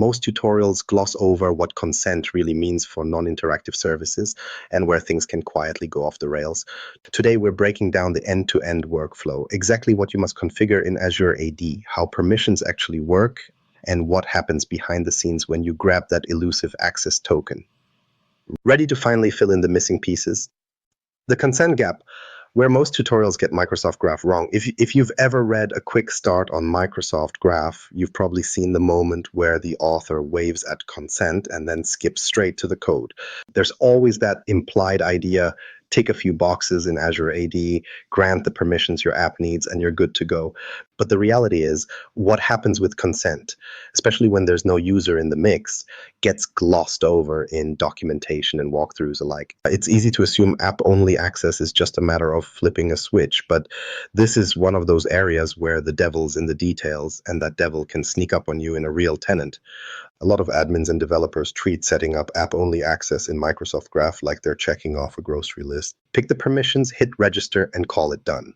Most tutorials gloss over what consent really means for non-interactive services and where things can quietly go off the rails. Today, we're breaking down the end-to-end workflow, exactly what you must configure in Azure AD, how permissions actually work, and what happens behind the scenes when you grab that elusive access token. Ready to finally fill in the missing pieces? The consent gap, where most tutorials get Microsoft Graph wrong. If you've ever read a quick start on Microsoft Graph, you've probably seen the moment where the author waves at consent and then skips straight to the code. There's always that implied idea: tick a few boxes in Azure AD, grant the permissions your app needs, and you're good to go. But the reality is, what happens with consent, especially when there's no user in the mix, gets glossed over in documentation and walkthroughs alike. It's easy to assume app-only access is just a matter of flipping a switch, but this is one of those areas where the devil's in the details, and that devil can sneak up on you in a real tenant. A lot of admins and developers treat setting up app-only access in Microsoft Graph like they're checking off a grocery list. Pick the permissions, hit register, and call it done.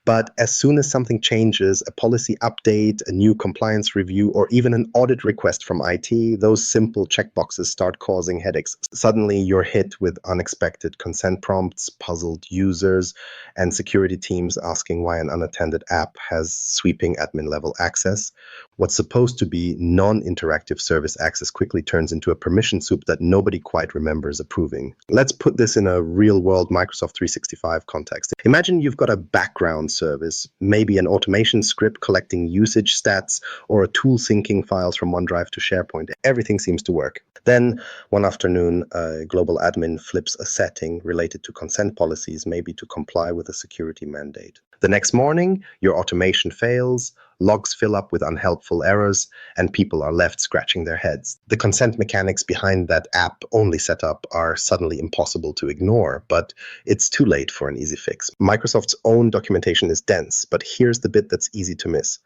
But as soon as something changes, a policy update, a new compliance review, or even an audit request from IT, those simple checkboxes start causing headaches. Suddenly, you're hit with unexpected consent prompts, puzzled users, and security teams asking why an unattended app has sweeping admin-level access. What's supposed to be non-interactive service access quickly turns into a permission soup that nobody quite remembers approving. Let's put this in a real-world Microsoft 365 context. Imagine you've got a background service, maybe an automation script collecting usage stats or a tool syncing files from OneDrive to SharePoint. Everything seems to work. Then, one afternoon, a global admin flips a setting related to consent policies, maybe to comply with a security mandate. The next morning, your automation fails, logs fill up with unhelpful errors, and people are left scratching their heads. The consent mechanics behind that app-only setup are suddenly impossible to ignore, but it's too late for an easy fix. Microsoft's own documentation is dense, but here's the bit that's easy to miss.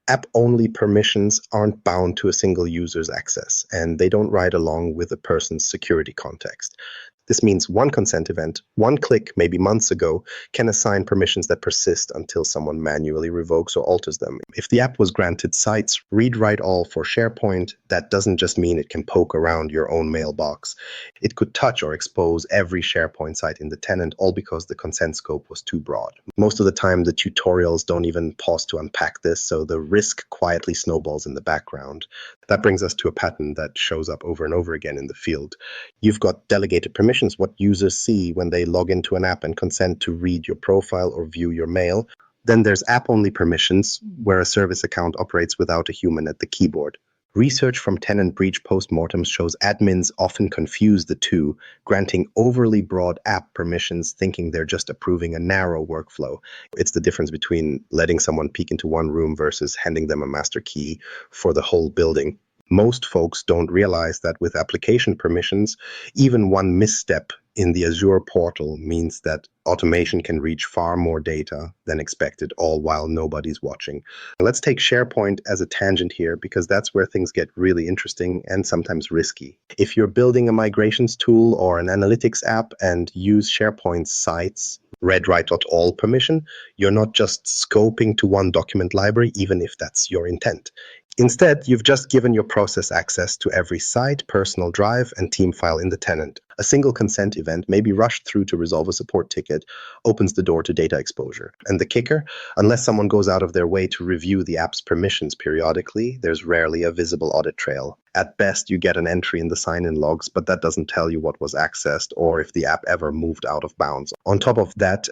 App-only permissions aren't bound to a single user's access, and they don't ride along with a person's security context. This means one consent event, one click, maybe months ago, can assign permissions that persist until someone manually revokes or alters them. If the app was granted Sites.ReadWrite.All for SharePoint, that doesn't just mean it can poke around your own mailbox. It could touch or expose every SharePoint site in the tenant, all because the consent scope was too broad. Most of the time, the tutorials don't even pause to unpack this, so the risk quietly snowballs in the background. That brings us to a pattern that shows up over and over again in the field. You've got delegated permissions, what users see when they log into an app and consent to read your profile or view your mail. Then there's app-only permissions, where a service account operates without a human at the keyboard. Research from tenant breach postmortems shows admins often confuse the two, granting overly broad app permissions thinking they're just approving a narrow workflow. It's the difference between letting someone peek into one room versus handing them a master key for the whole building. Most folks don't realize that with application permissions, even one misstep in the Azure portal means that automation can reach far more data than expected, all while nobody's watching. Let's take SharePoint as a tangent here, because that's where things get really interesting and sometimes risky. If you're building a migrations tool or an analytics app and use SharePoint's Sites.ReadWrite.All permission, you're not just scoping to one document library, even if that's your intent. Instead, you've just given your process access to every site, personal drive, and team file in the tenant. A single consent event, maybe rushed through to resolve a support ticket, opens the door to data exposure. And the kicker? Unless someone goes out of their way to review the app's permissions periodically, there's rarely a visible audit trail. At best, you get an entry in the sign-in logs, but that doesn't tell you what was accessed or if the app ever moved out of bounds. On top of that,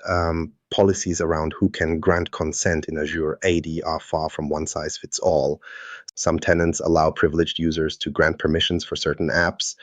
policies around who can grant consent in Azure AD are far from one size fits all. Some tenants allow privileged users to grant permissions for certain apps.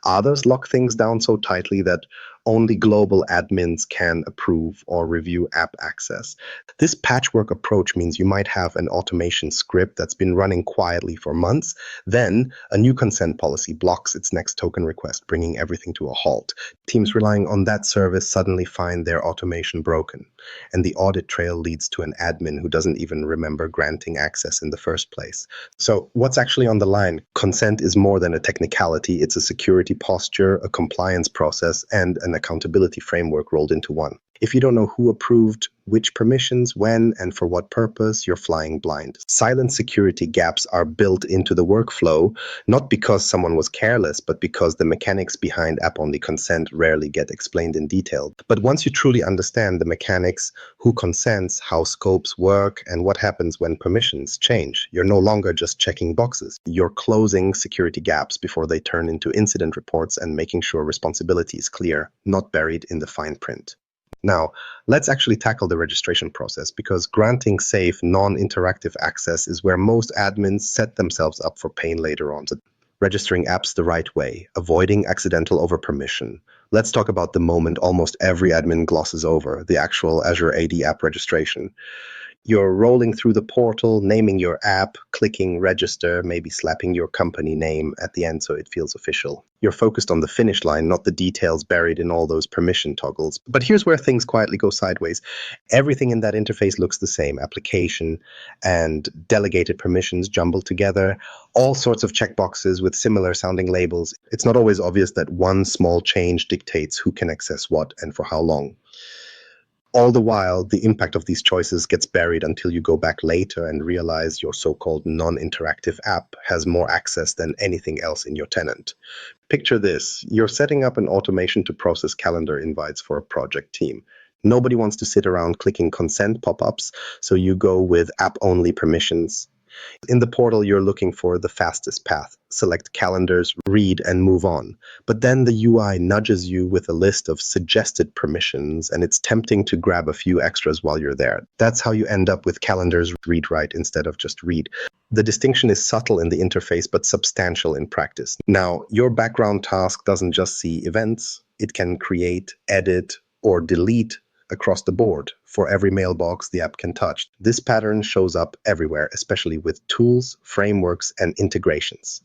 Others lock things down so tightly that only global admins can approve or review app access. This patchwork approach means you might have an automation script that's been running quietly for months. Then a new consent policy blocks its next token request, bringing everything to a halt. Teams relying on that service suddenly find their automation broken, and the audit trail leads to an admin who doesn't even remember granting access in the first place. So what's actually on the line? Consent is more than a technicality. It's a security posture, a compliance process, and an accountability framework rolled into one. If you don't know who approved which permissions, when, and for what purpose, you're flying blind. Silent security gaps are built into the workflow, not because someone was careless, but because the mechanics behind app-only consent rarely get explained in detail. But once you truly understand the mechanics, who consents, how scopes work, and what happens when permissions change, you're no longer just checking boxes. You're closing security gaps before they turn into incident reports and making sure responsibility is clear, not buried in the fine print. Now, let's actually tackle the registration process, because granting safe, non-interactive access is where most admins set themselves up for pain later on. So registering apps the right way, avoiding accidental overpermission. Let's talk about the moment almost every admin glosses over, the actual Azure AD app registration. You're rolling through the portal, naming your app, clicking register, maybe slapping your company name at the end so it feels official. You're focused on the finish line, not the details buried in all those permission toggles. But here's where things quietly go sideways. Everything in that interface looks the same. Application and delegated permissions jumbled together, all sorts of checkboxes with similar sounding labels. It's not always obvious that one small change dictates who can access what and for how long. All the while, the impact of these choices gets buried until you go back later and realize your so-called non-interactive app has more access than anything else in your tenant. Picture this. You're setting up an automation to process calendar invites for a project team. Nobody wants to sit around clicking consent pop-ups, so you go with app-only permissions. In the portal, you're looking for the fastest path. Select calendars, read, and move on. But then the UI nudges you with a list of suggested permissions, and it's tempting to grab a few extras while you're there. That's how you end up with calendars read-write instead of just read. The distinction is subtle in the interface, but substantial in practice. Now, your background task doesn't just see events. It can create, edit, or delete across the board for every mailbox the app can touch. This pattern shows up everywhere, especially with tools, frameworks, and integrations.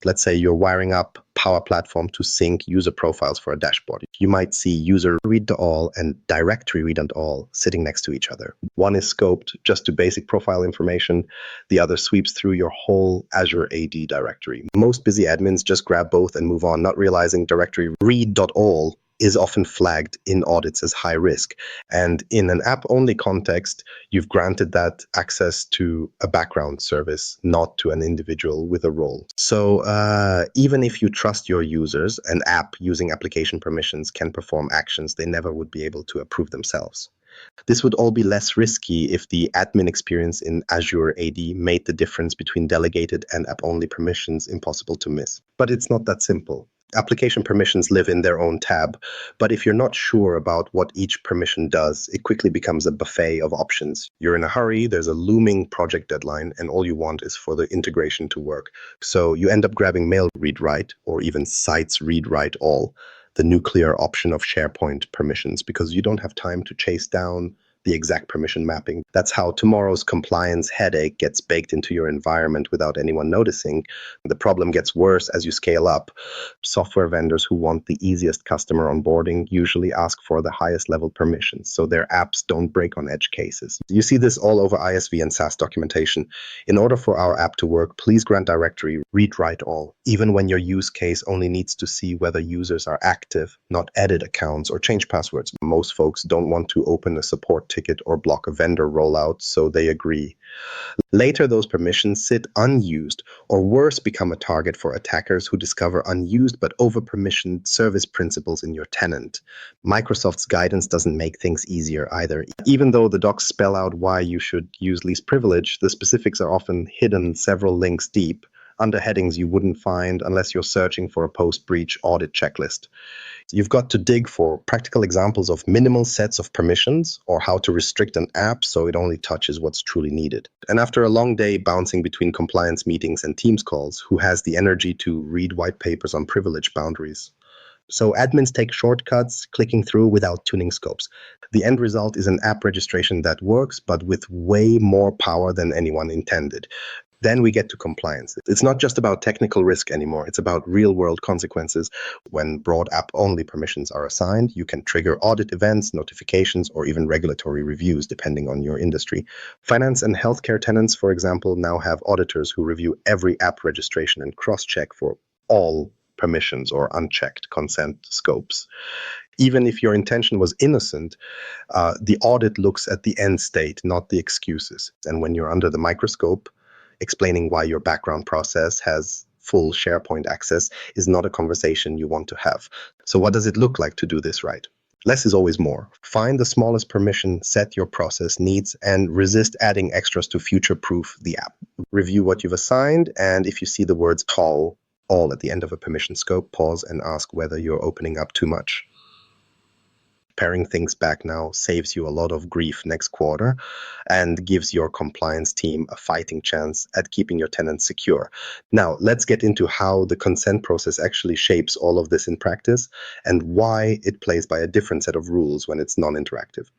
Let's say you're wiring up Power Platform to sync user profiles for a dashboard. You might see User Read.All and Directory.Read.All sitting next to each other. One is scoped just to basic profile information. The other sweeps through your whole Azure AD directory. Most busy admins just grab both and move on, not realizing Directory.Read.All is often flagged in audits as high risk. And in an app-only context, you've granted that access to a background service, not to an individual with a role. So even if you trust your users, an app using application permissions can perform actions they never would be able to approve themselves. This would all be less risky if the admin experience in Azure AD made the difference between delegated and app-only permissions impossible to miss. But it's not that simple. Application permissions live in their own tab, but if you're not sure about what each permission does, it quickly becomes a buffet of options. You're in a hurry, there's a looming project deadline, and all you want is for the integration to work. So you end up grabbing Mail Read-Write or even Sites.ReadWrite.All, the nuclear option of SharePoint permissions, because you don't have time to chase down the exact permission mapping. That's how tomorrow's compliance headache gets baked into your environment without anyone noticing. The problem gets worse as you scale up. Software vendors who want the easiest customer onboarding usually ask for the highest level permissions, so their apps don't break on edge cases. You see this all over ISV and SaaS documentation. In order for our app to work, please grant Directory.Read.Write.All, even when your use case only needs to see whether users are active, not edit accounts or change passwords. Most folks don't want to open a support ticket or block a vendor rollout, so they agree. Later, those permissions sit unused, or worse, become a target for attackers who discover unused but over-permissioned service principals in your tenant. Microsoft's guidance doesn't make things easier either. Even though the docs spell out why you should use least privilege, the specifics are often hidden several links deep, under headings you wouldn't find unless you're searching for a post-breach audit checklist. You've got to dig for practical examples of minimal sets of permissions or how to restrict an app so it only touches what's truly needed. And after a long day bouncing between compliance meetings and Teams calls, who has the energy to read white papers on privilege boundaries? So admins take shortcuts, clicking through without tuning scopes. The end result is an app registration that works, but with way more power than anyone intended. Then we get to compliance. It's not just about technical risk anymore. It's about real-world consequences. When broad app-only permissions are assigned, you can trigger audit events, notifications, or even regulatory reviews, depending on your industry. Finance and healthcare tenants, for example, now have auditors who review every app registration and cross-check for all permissions or unchecked consent scopes. Even if your intention was innocent, the audit looks at the end state, not the excuses. And when you're under the microscope, explaining why your background process has full SharePoint access is not a conversation you want to have. So what does it look like to do this right? Less is always more. Find the smallest permission, set your process needs, and resist adding extras to future-proof the app. Review what you've assigned, and if you see the words all at the end of a permission scope, pause and ask whether you're opening up too much. Paring things back now saves you a lot of grief next quarter and gives your compliance team a fighting chance at keeping your tenants secure. Now, let's get into how the consent process actually shapes all of this in practice and why it plays by a different set of rules when it's non-interactive.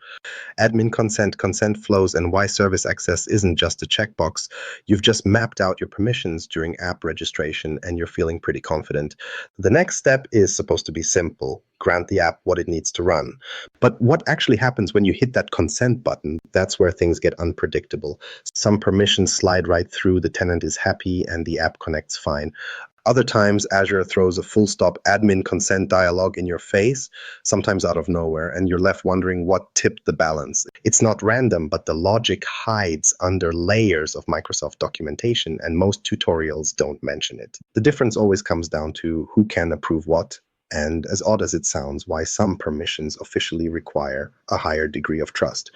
Admin consent, consent flows, and why service access isn't just a checkbox. You've just mapped out your permissions during app registration and you're feeling pretty confident. The next step is supposed to be simple. Grant the app what it needs to run. But what actually happens when you hit that consent button? That's where things get unpredictable. Some permissions slide right through, the tenant is happy, and the app connects fine. Other times, Azure throws a full stop admin consent dialog in your face, sometimes out of nowhere, and you're left wondering what tipped the balance. It's not random, but the logic hides under layers of Microsoft documentation, and most tutorials don't mention it. The difference always comes down to who can approve what, and as odd as it sounds, why some permissions officially require a higher degree of trust.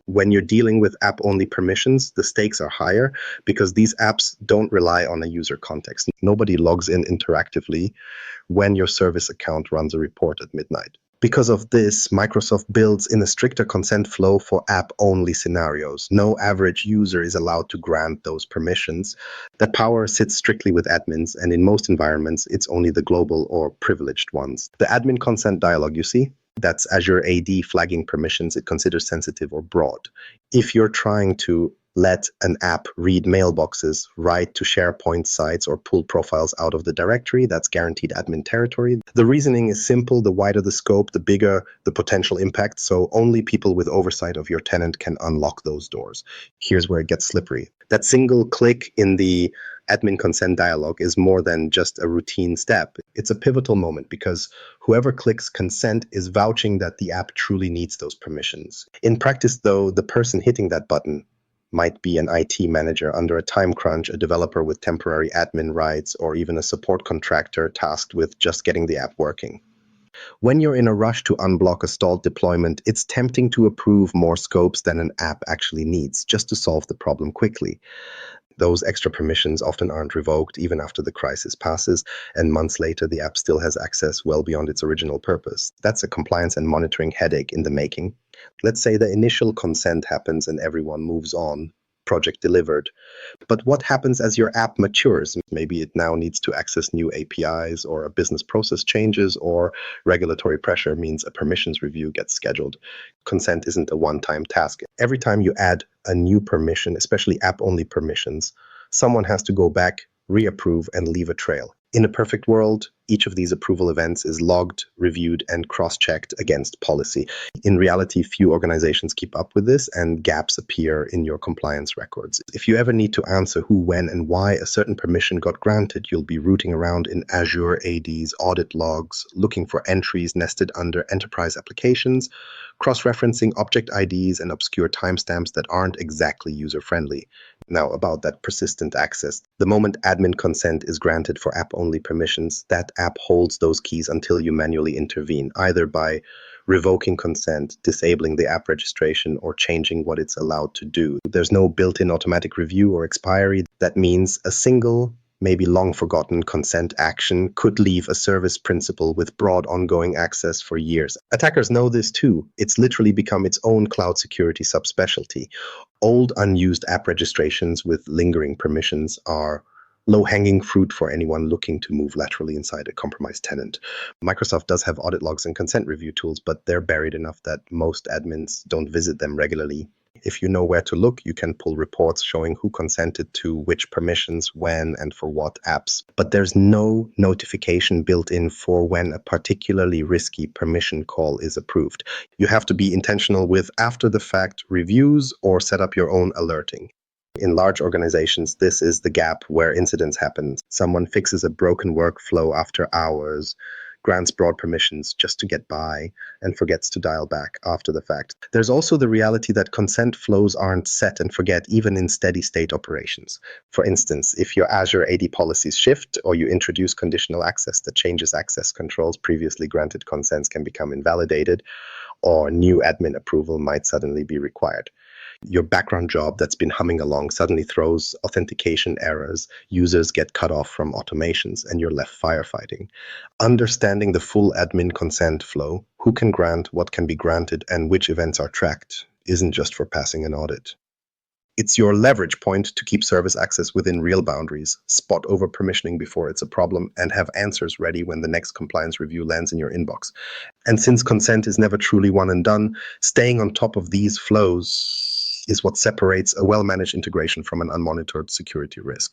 When you're dealing with app-only permissions, the stakes are higher because these apps don't rely on a user context. Nobody logs in interactively when your service account runs a report at midnight. Because of this, Microsoft builds in a stricter consent flow for app-only scenarios. No average user is allowed to grant those permissions. That power sits strictly with admins, and in most environments, it's only the global or privileged ones. The admin consent dialog, you see? That's Azure AD flagging permissions it considers sensitive or broad. If you're trying to let an app read mailboxes, write to SharePoint sites, or pull profiles out of the directory, that's guaranteed admin territory. The reasoning is simple. The wider the scope, the bigger the potential impact. So only people with oversight of your tenant can unlock those doors. Here's where it gets slippery. That single click in the admin consent dialog is more than just a routine step. It's a pivotal moment because whoever clicks consent is vouching that the app truly needs those permissions. In practice, though, the person hitting that button might be an IT manager under a time crunch, a developer with temporary admin rights, or even a support contractor tasked with just getting the app working. When you're in a rush to unblock a stalled deployment, it's tempting to approve more scopes than an app actually needs, just to solve the problem quickly. Those extra permissions often aren't revoked even after the crisis passes, and months later the app still has access well beyond its original purpose. That's a compliance and monitoring headache in the making. Let's say the initial consent happens and everyone moves on. Project delivered. But what happens as your app matures? Maybe it now needs to access new APIs, or a business process changes, or regulatory pressure means a permissions review gets scheduled. Consent isn't a one-time task. Every time you add a new permission, especially app-only permissions, someone has to go back, reapprove, and leave a trail. In a perfect world, each of these approval events is logged, reviewed, and cross-checked against policy. In reality, few organizations keep up with this, and gaps appear in your compliance records. If you ever need to answer who, when, and why a certain permission got granted, you'll be rooting around in Azure AD's audit logs, looking for entries nested under enterprise applications, cross-referencing object IDs and obscure timestamps that aren't exactly user-friendly. Now, about that persistent access. The moment admin consent is granted for app-only permissions, that app holds those keys until you manually intervene, either by revoking consent, disabling the app registration, or changing what it's allowed to do. There's no built-in automatic review or expiry. That means a single, maybe long-forgotten consent action could leave a service principal with broad ongoing access for years. Attackers know this too. It's literally become its own cloud security subspecialty. Old, unused app registrations with lingering permissions are low-hanging fruit for anyone looking to move laterally inside a compromised tenant. Microsoft does have audit logs and consent review tools, but they're buried enough that most admins don't visit them regularly. If you know where to look, you can pull reports showing who consented to which permissions, when, and for what apps. But there's no notification built in for when a particularly risky permission call is approved. You have to be intentional with after-the-fact reviews or set up your own alerting. In large organizations, this is the gap where incidents happen. Someone fixes a broken workflow after hours, grants broad permissions just to get by, and forgets to dial back after the fact. There's also the reality that consent flows aren't set and forget even in steady state operations. For instance, if your Azure AD policies shift or you introduce conditional access that changes access controls, previously granted consents can become invalidated, or new admin approval might suddenly be required. Your background job that's been humming along suddenly throws authentication errors, users get cut off from automations, and you're left firefighting. Understanding the full admin consent flow, who can grant, what can be granted, and which events are tracked, isn't just for passing an audit. It's your leverage point to keep service access within real boundaries, spot over permissioning before it's a problem, and have answers ready when the next compliance review lands in your inbox. And since consent is never truly one and done, staying on top of these flows is what separates a well-managed integration from an unmonitored security risk.